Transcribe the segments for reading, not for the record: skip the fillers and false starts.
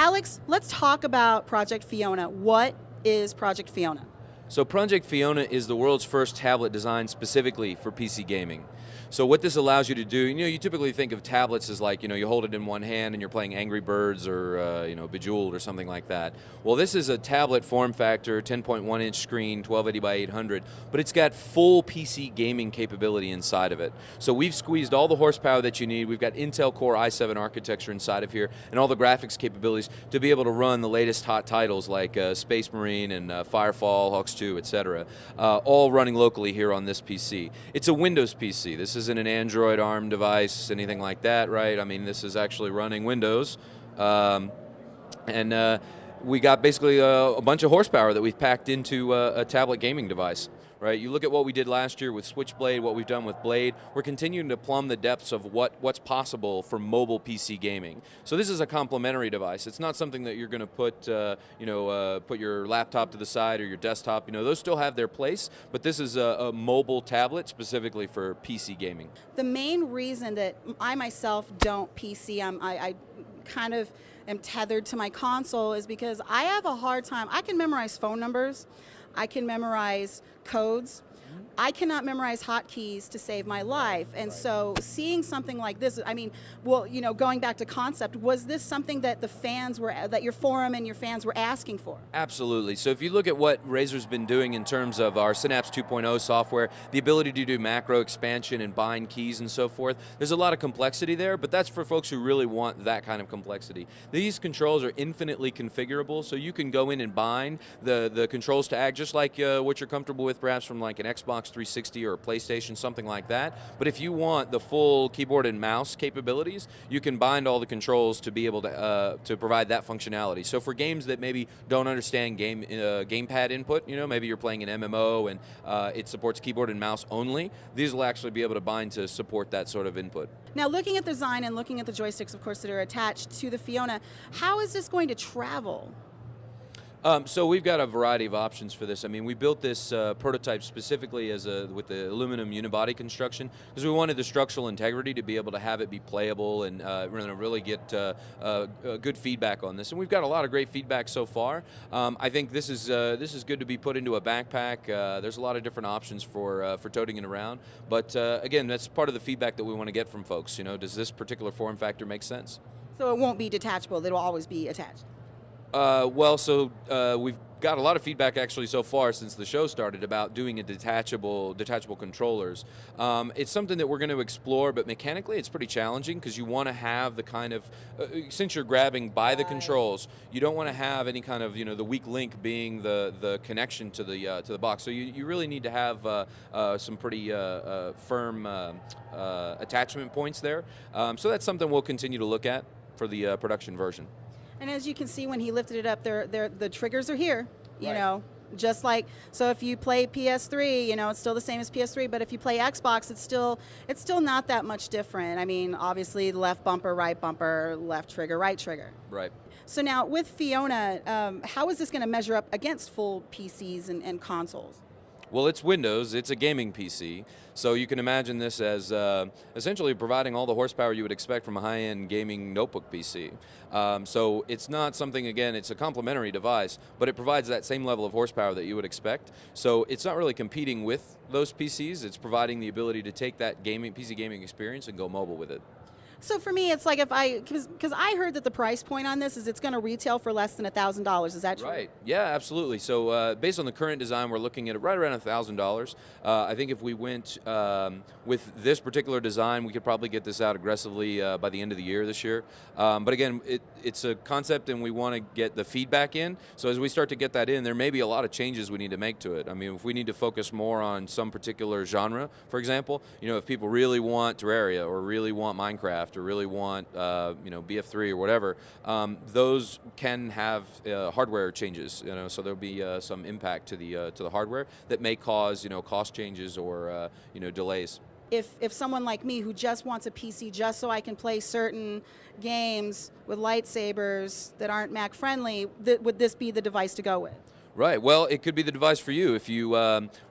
Alex, let's talk about Project Fiona. What is Project Fiona? So Project Fiona is the world's first tablet designed specifically for PC gaming. So what this allows you to do, you typically think of tablets as like, you hold it in one hand and you're playing Angry Birds or, Bejeweled or something like that. Well, this is a tablet form factor, 10.1 inch screen, 1280 by 800, but it's got full PC gaming capability inside of it. So we've squeezed all the horsepower that you need. We've got Intel Core i7 architecture inside of here and all the graphics capabilities to be able to run the latest hot titles like Space Marine and Firefall, Hawks 2, etc., all running locally here on this PC. It's a Windows PC. This isn't an Android ARM device, anything like that, right? I mean, this is actually running Windows. We got basically a bunch of horsepower that we've packed into a tablet gaming device. Right? You look at what we did last year with Switchblade, what we've done with Blade, we're continuing to plumb the depths of what's possible for mobile PC gaming. So this is a complementary device. It's not something that you're going to put your laptop to the side or your desktop. Those still have their place, but this is a mobile tablet specifically for PC gaming. The main reason that I myself don't PC, I kind of am tethered to my console is because I have a hard time. I can memorize phone numbers. I can memorize codes. I cannot memorize hotkeys to save my life. And so seeing something like this, going back to concept, was this something that that your forum and your fans were asking for? Absolutely. So if you look at what Razer's been doing in terms of our Synapse 2.0 software, the ability to do macro expansion and bind keys and so forth, there's a lot of complexity there, but that's for folks who really want that kind of complexity. These controls are infinitely configurable, so you can go in and bind the controls to act just like what you're comfortable with perhaps from like an Xbox 360 or a PlayStation, something like that. But if you want the full keyboard and mouse capabilities, you can bind all the controls to be able to provide that functionality. So for games that maybe don't understand gamepad input, maybe you're playing an MMO and it supports keyboard and mouse only, these will actually be able to bind to support that sort of input. Now, looking at the design and looking at the joysticks, of course, that are attached to the Fiona, how is this going to travel? So we've got a variety of options for this. I mean, we built this prototype specifically with the aluminum unibody construction because we wanted the structural integrity to be able to have it be playable and really get good feedback on this. And we've got a lot of great feedback so far. I think this is good to be put into a backpack. There's a lot of different options for toting it around. But again, that's part of the feedback that we want to get from folks. Does this particular form factor make sense? So it won't be detachable. It'll always be attached. We've got a lot of feedback actually so far since the show started about doing a detachable controllers. It's something that we're going to explore, but mechanically it's pretty challenging because you want to have the kind of, since you're grabbing by the controls, you don't want to have any kind of, the weak link being the connection to the box. So you really need to have some pretty firm attachment points there. So that's something we'll continue to look at for the production version. And as you can see, when he lifted it up, the triggers are here, just like, so if you play PS3, it's still the same as PS3, but if you play Xbox, it's still not that much different. I mean, obviously, left bumper, left trigger, right trigger. Right. So now, with Fiona, how is this going to measure up against full PCs and consoles? Well, it's Windows, it's a gaming PC, so you can imagine this as essentially providing all the horsepower you would expect from a high-end gaming notebook PC. So it's not something, again, it's a complementary device, but it provides that same level of horsepower that you would expect. So it's not really competing with those PCs, it's providing the ability to take that PC gaming experience and go mobile with it. So for me, it's like because I heard that the price point on this is it's going to retail for less than $1,000. Is that true? Right. Yeah, absolutely. So based on the current design, we're looking at right around $1,000. I think if we went with this particular design, we could probably get this out aggressively by the end of the year this year. But again, it's a concept and we want to get the feedback in. So as we start to get that in, there may be a lot of changes we need to make to it. I mean, if we need to focus more on some particular genre, for example, if people really want Terraria or really want Minecraft or really want BF3 or whatever, those can have hardware changes. So there'll be some impact to the hardware that may cause cost changes or delays. If someone like me who just wants a PC just so I can play certain games with lightsabers that aren't Mac friendly, would this be the device to go with? Right. Well, it could be the device for you if you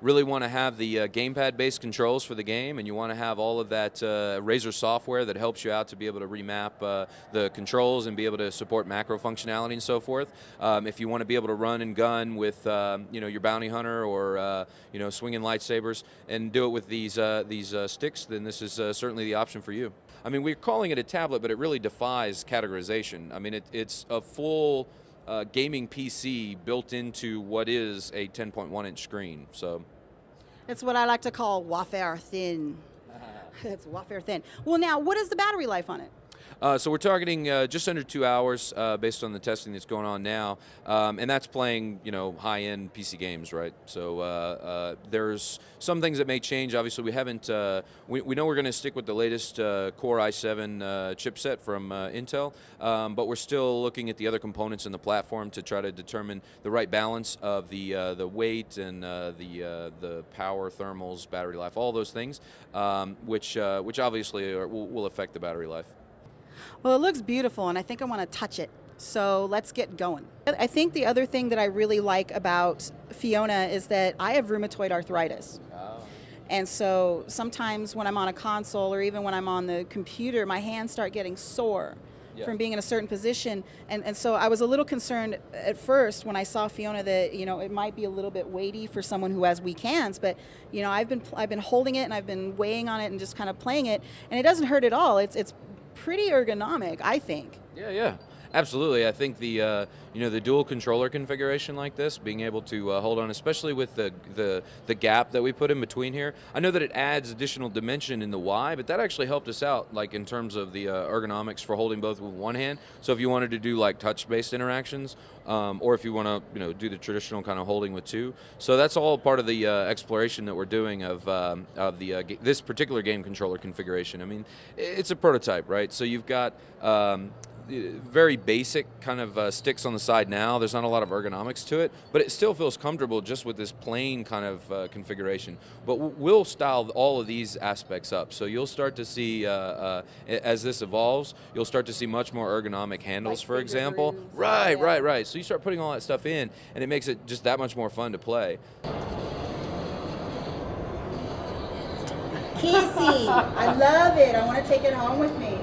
really want to have the gamepad-based controls for the game, and you want to have all of that Razer software that helps you out to be able to remap the controls and be able to support macro functionality and so forth. If you want to be able to run and gun with your bounty hunter or swinging lightsabers and do it with these sticks, then this is certainly the option for you. I mean, we're calling it a tablet, but it really defies categorization. I mean, it's a full gaming PC built into what is a 10.1-inch screen. So It's what I like to call wafer thin. It's wafer thin. Well, now, what is the battery life on it? So we're targeting just under 2 hours based on the testing that's going on now, and that's playing high-end PC games, right? So there's some things that may change. Obviously, we haven't. We know we're going to stick with the latest Core i7 chipset from Intel, but we're still looking at the other components in the platform to try to determine the right balance of the weight and the power, thermals, battery life, all those things, which obviously will affect the battery life. Well, it looks beautiful, and I think I want to touch it. So let's get going. I think the other thing that I really like about Fiona is that I have rheumatoid arthritis. And so sometimes when I'm on a console or even when I'm on the computer, my hands start getting sore from being in a certain position. And so I was a little concerned at first when I saw Fiona that, it might be a little bit weighty for someone who has weak hands. But, I've been holding it and I've been weighing on it and just kind of playing it. And it doesn't hurt at all. It's pretty ergonomic, I think. Yeah, absolutely. I think the the dual controller configuration like this, being able to hold on, especially with the gap that we put in between here. I know that it adds additional dimension in the Y, but that actually helped us out, like in terms of the ergonomics for holding both with one hand. So if you wanted to do like touch-based interactions, or if you want to do the traditional kind of holding with two, so that's all part of the exploration that we're doing of this particular game controller configuration. I mean, it's a prototype, right? So you've got very basic kind of sticks on the side now. There's not a lot of ergonomics to it, but it still feels comfortable just with this plain kind of configuration. But we'll style all of these aspects up. So you'll start to see, as this evolves, you'll start to see much more ergonomic handles, like for example. Right. So you start putting all that stuff in, and it makes it just that much more fun to play. Kissy, I love it. I want to take it home with me.